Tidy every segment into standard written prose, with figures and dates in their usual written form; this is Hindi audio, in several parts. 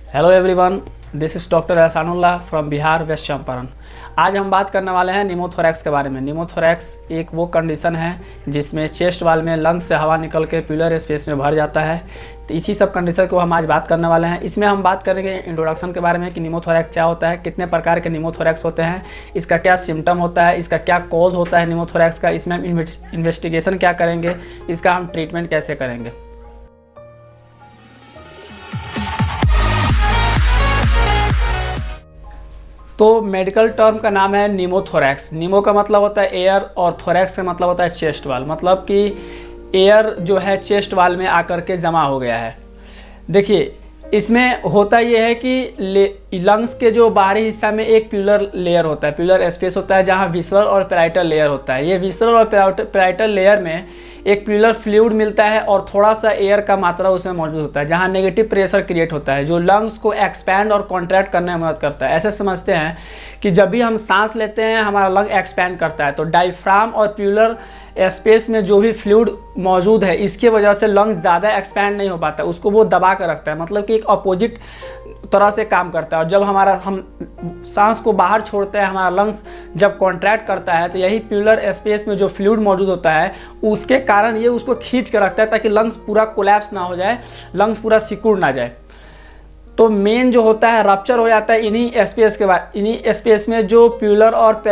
Hello everyone, this is doctor Ehsanullah from Bihar west Champaran. आज हम बात करने वाले हैं निमोथोरैक्स के बारे में। निमोथोरैक्स एक वो कंडीशन है जिसमें चेस्ट वाल में लंग्स से हवा निकल के प्लूरल स्पेस में भर जाता है। तो इसी सब कंडीशन को हम आज बात करने वाले हैं। इसमें हम बात करेंगे इंट्रोडक्शन के बारे में कि निमोथोरैक्स क्या होता है, कितने प्रकार के निमोथोरैक्स होते हैं, इसका क्या सिम्टम होता है, इसका क्या कॉज होता है निमोथोरैक्स का, इसमें हम इन्वेस्टिगेशन क्या करेंगे, इसका हम ट्रीटमेंट कैसे करेंगे। तो मेडिकल टर्म का नाम है निमोथोरैक्स। निमो का मतलब होता है एयर और थोरैक्स का मतलब होता है चेस्ट वाल, मतलब कि एयर जो है चेस्ट वाल में आकर के जमा हो गया है। देखिए इसमें होता यह है कि लंग्स के जो बाहरी हिस्सा में एक प्लूरल लेयर होता है, प्लूरल स्पेस होता है जहाँ विसरल और पैराइटल लेयर होता है। ये विसरल और पैराइटल लेयर में एक प्लूरल फ्लूइड मिलता है और थोड़ा सा एयर का मात्रा उसमें मौजूद होता है जहाँ नेगेटिव प्रेशर क्रिएट होता है जो लंग्स को एक्सपैंड और कॉन्ट्रैक्ट करने में मदद करता है। ऐसे समझते हैं कि जब भी हम सांस लेते हैं हमारा लंग एक्सपैंड करता है, तो डायफ्राम और प्लूरल स्पेस में जो भी फ्लूइड मौजूद है इसके वजह से लंग्स ज़्यादा एक्सपैंड नहीं हो पाता, उसको वो दबा कर रखता है, मतलब कि एक अपोजिट तरह से काम करता है। और जब हम सांस को बाहर छोड़ते हैं, हमारा लंग्स जब कॉन्ट्रैक्ट करता है तो यही प्लूरल स्पेस में जो फ्लूइड मौजूद होता है उसके कारण ये उसको खींच कर रखता है ताकि लंग्स पूरा कोलैप्स ना हो जाए, लंग्स पूरा सिकुड़ ना जाए। तो मेन जो होता है रप्चर हो जाता है इन्हीं स्पेस के बाद, इन्हीं स्पेस में जो प्लूरल और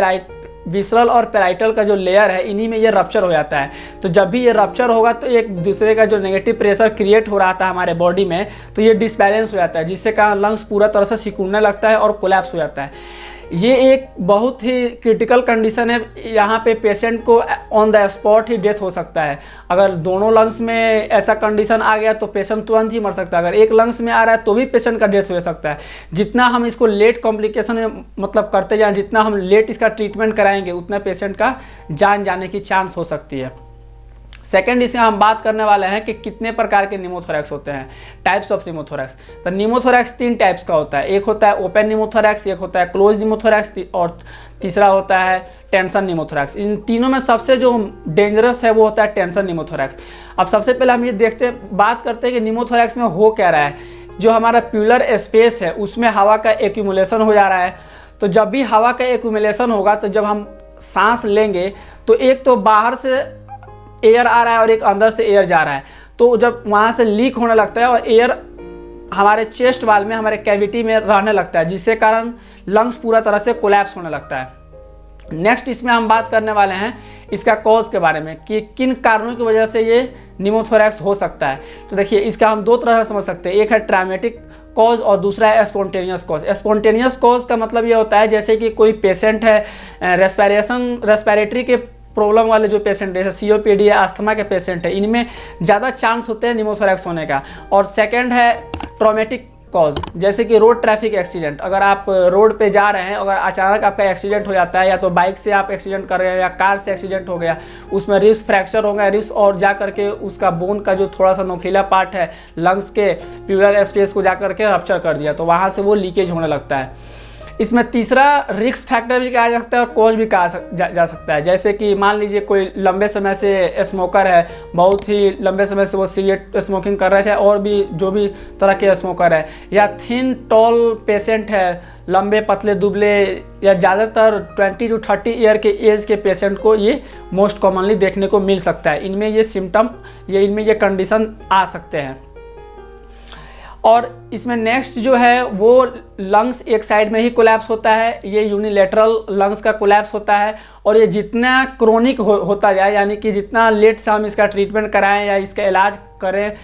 विसरल और पैराइटल का जो लेयर है इन्हीं में ये रप्चर हो जाता है। तो जब भी ये रप्चर होगा तो एक दूसरे का जो नेगेटिव प्रेशर क्रिएट हो रहा था हमारे बॉडी में तो ये डिसबैलेंस हो जाता है, जिससे कारण लंग्स पूरा तरह से सिकुड़ने लगता है और कोलैप्स हो जाता है। ये एक बहुत ही क्रिटिकल कंडीशन है, यहाँ पे पेशेंट को on the spot he death हो सकता है। अगर दोनों लंग्स में ऐसा कंडीशन आ गया तो पेशेंट तुरंत ही मर सकता है। अगर एक लंग्स में आ रहा है तो भी पेशेंट का डेथ हो सकता है। जितना हम इसको लेट कॉम्प्लिकेशन में मतलब करते जाएं, जितना हम लेट इसका ट्रीटमेंट कराएंगे उतना पेशेंट का जान जाने की चांस हो सकती है। सेकेंड, इसमें हम बात करने वाले हैं कि कितने प्रकार के निमोथोरैक्स होते हैं, टाइप्स ऑफ निमोथोरैक्स। तो निमोथोरैक्स 3 टाइप्स का होता है, एक होता है ओपन निमोथोरैक्स, एक होता है क्लोज निमोथोरैक्स और तीसरा होता है टेंशन निमोथोरैक्स। इन तीनों में सबसे जो डेंजरस है वो होता है टेंशन निमोथोरैक्स। अब सबसे पहले हम ये बात करते हैं कि निमोथोरैक्स में हो क्या रहा है। जो हमारा प्लूरल स्पेस है उसमें हवा का एक्यूमुलेशन हो जा रहा है। तो जब भी हवा का एक्यूमुलेशन होगा तो जब हम सांस लेंगे तो एक तो बाहर से एयर आ रहा है और एक अंदर से एयर जा रहा है, तो जब वहाँ से लीक होने लगता है और एयर हमारे चेस्ट वाल में, हमारे कैविटी में रहने लगता है, जिससे कारण लंग्स पूरा तरह से कोलैप्स होने लगता है। नेक्स्ट इसमें हम बात करने वाले हैं इसका कॉज के बारे में कि किन कारणों की वजह से ये निमोथोरैक्स हो सकता है। तो देखिए इसका हम 2 तरह से समझ सकते हैं, एक है ट्रॉमेटिक कॉज और दूसरा है स्पॉन्टेनियस कॉज। स्पॉन्टेनियस कॉज का मतलब ये होता है जैसे कि कोई पेशेंट है रेस्पिरेटरी के प्रॉब्लम वाले जो पेशेंट है जैसे COPD या अस्थमा के पेशेंट है, इनमें ज़्यादा चांस होते हैं निमोथोरैक्स होने का। और सेकंड है ट्रॉमेटिक कॉज, जैसे कि रोड ट्रैफिक एक्सीडेंट। अगर आप रोड पे जा रहे हैं, अगर अचानक आपका एक्सीडेंट हो जाता है, या तो बाइक से आप एक्सीडेंट कर रहे हैं या कार से एक्सीडेंट हो गया, उसमें रिब्स फ्रैक्चर हो गया, रिब्स और जा करके उसका बोन का जो थोड़ा सा नोकीला पार्ट है लंग्स के प्लूरल स्पेस को जा करके रप्चर कर दिया, तो वहाँ से वो लीकेज होने लगता है। इसमें तीसरा रिस्क फैक्टर भी कहा जा सकता है और कॉज भी कहा जा सकता है। जैसे कि मान लीजिए कोई लंबे समय से स्मोकर है, बहुत ही लंबे समय से वो सिगरेट स्मोकिंग कर रहे हैं, और भी जो भी तरह के स्मोकर है, या थिन टॉल पेशेंट है, लंबे पतले दुबले, या ज़्यादातर 20 to 30 ईयर के एज के पेशेंट को ये मोस्ट कॉमनली देखने को मिल सकता है। इनमें ये सिम्टम इनमें ये कंडीशन आ सकते हैं। और इसमें नेक्स्ट जो है वो लंग्स एक साइड में ही कोलैप्स होता है, ये यूनिलेटरल लंग्स का कोलैप्स होता है। और ये जितना क्रोनिक होता जाए, यानी कि जितना लेट से हम इसका ट्रीटमेंट कराएं या इसका इलाज करें,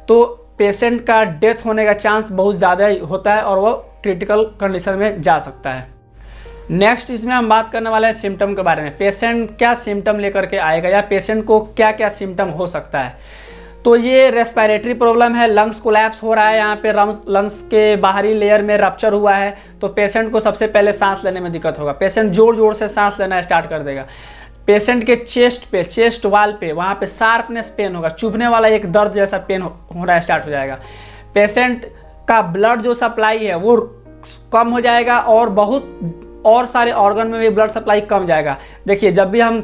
तो पेशेंट का डेथ होने का चांस बहुत ज़्यादा होता है और वो क्रिटिकल कंडीशन में जा सकता है। नेक्स्ट इसमें हम बात करने वाले हैं सिम्टम के बारे में, पेशेंट क्या सिम्टम लेकर के आएगा या पेशेंट को क्या क्या सिम्टम हो सकता है। तो ये रेस्पिरेटरी प्रॉब्लम है, लंग्स कोलैप्स हो रहा है, यहाँ पे लंग्स के बाहरी लेयर में रप्चर हुआ है, तो पेशेंट को सबसे पहले सांस लेने में दिक्कत होगा, पेशेंट जोर जोर से सांस लेना स्टार्ट कर देगा। पेशेंट के चेस्ट वाल पे वहाँ पे शार्पनेस पेन होगा, चुभने वाला एक दर्द जैसा पेन होना स्टार्ट हो जाएगा। पेशेंट का ब्लड जो सप्लाई है वो कम हो जाएगा और बहुत और सारे ऑर्गन में भी ब्लड सप्लाई कम जाएगा। देखिए जब भी हम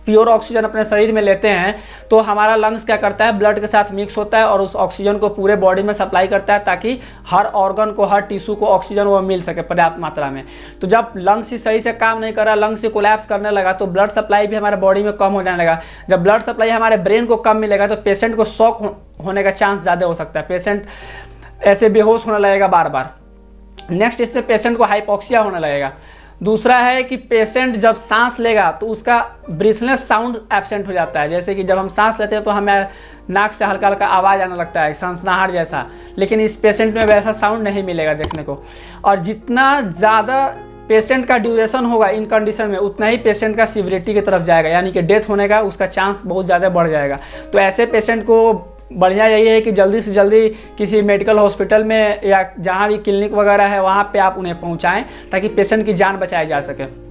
प्योर ऑक्सीजन अपने शरीर में लेते हैं तो हमारा लंग्स क्या करता है, ब्लड के साथ मिक्स होता है और उस ऑक्सीजन को पूरे बॉडी में सप्लाई करता है ताकि हर ऑर्गन को, हर टिश्यू को ऑक्सीजन वो मिल सके पर्याप्त मात्रा में। तो जब लंग्स ही सही से काम नहीं कर रहा, लंग्स ही कोलैप्स करने लगा तो ब्लड सप्लाई भी हमारे बॉडी में कम हो जाने लगा। जब ब्लड सप्लाई हमारे ब्रेन को कम मिलेगा तो पेशेंट को शॉक होने का चांस ज़्यादा हो सकता है, पेशेंट ऐसे बेहोश होने लगेगा बार बार। नेक्स्ट इसमें पेशेंट को हाइपोक्सिया होने लगेगा। दूसरा है कि पेशेंट जब सांस लेगा तो उसका ब्रीथनेस साउंड एब्सेंट हो जाता है। जैसे कि जब हम सांस लेते हैं तो हमें नाक से हल्का हल्का आवाज़ आने लगता है, सनसनाहट जैसा, लेकिन इस पेशेंट में वैसा साउंड नहीं मिलेगा देखने को। और जितना ज़्यादा पेशेंट का ड्यूरेशन होगा इन कंडीशन में उतना ही पेशेंट का सीवियरिटी की तरफ जाएगा, यानी कि डेथ होने का उसका चांस बहुत ज़्यादा बढ़ जाएगा। तो ऐसे पेशेंट को बढ़िया यही है कि जल्दी से जल्दी किसी मेडिकल हॉस्पिटल में या जहाँ भी क्लिनिक वगैरह है वहाँ पे आप उन्हें पहुँचाएं ताकि पेशेंट की जान बचाई जा सके।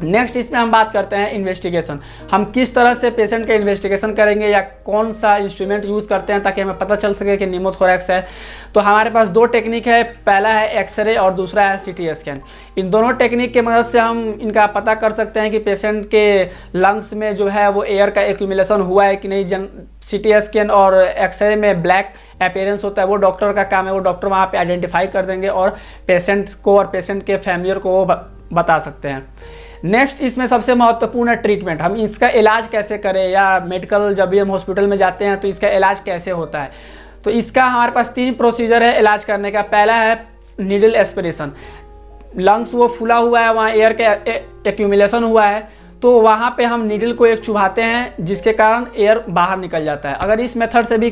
नेक्स्ट इसमें हम बात करते हैं इन्वेस्टिगेशन। हम किस तरह से पेशेंट का इन्वेस्टिगेशन करेंगे या कौन सा इंस्ट्रूमेंट यूज़ करते हैं ताकि हमें पता चल सके कि निमोथोरैक्स है। तो हमारे पास दो टेक्निक है, पहला है एक्सरे और दूसरा है सीटी स्कैन। इन दोनों टेक्निक की मदद से हम इनका पता कर सकते हैं कि पेशेंट के लंग्स में जो है वो एयर का एक्यूमुलेशन हुआ है कि नहीं। सीटी स्कैन और एक्सरे में ब्लैक अपीयरेंस होता है, वो डॉक्टर का काम है, वो डॉक्टर वहाँ पे आइडेंटिफाई कर देंगे और पेशेंट को और पेशेंट के फैमिलियर को वो बता सकते हैं। नेक्स्ट इसमें सबसे महत्वपूर्ण है ट्रीटमेंट। हम इसका इलाज कैसे करें, या मेडिकल जब भी हम हॉस्पिटल में जाते हैं तो इसका इलाज कैसे होता है। तो इसका हमारे पास 3 प्रोसीजर है इलाज करने का। पहला है नीडल एस्पिरेशन। लंग्स वो फूला हुआ है, वहाँ एयर का एक्यूमुलेशन हुआ है तो वहाँ पे हम नीडल को एक चुभाते हैं जिसके कारण एयर बाहर निकल जाता है। अगर इस मेथड से भी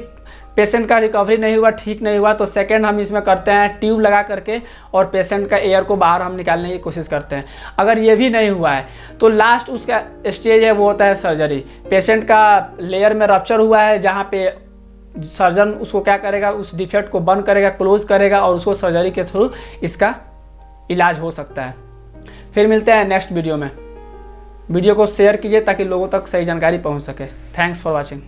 पेशेंट का रिकवरी नहीं हुआ, ठीक नहीं हुआ, तो सेकंड हम इसमें करते हैं ट्यूब लगा करके और पेशेंट का एयर को बाहर हम निकालने की कोशिश करते हैं। अगर ये भी नहीं हुआ है तो लास्ट उसका स्टेज है वो होता है सर्जरी। पेशेंट का लेयर में रप्चर हुआ है जहाँ पे सर्जन उसको क्या करेगा, उस डिफेक्ट को बंद करेगा, क्लोज करेगा और उसको सर्जरी के थ्रू इसका इलाज हो सकता है। फिर मिलते हैं नेक्स्ट वीडियो में। वीडियो को शेयर कीजिए ताकि लोगों तक सही जानकारी पहुँच सके। Thanks for watching.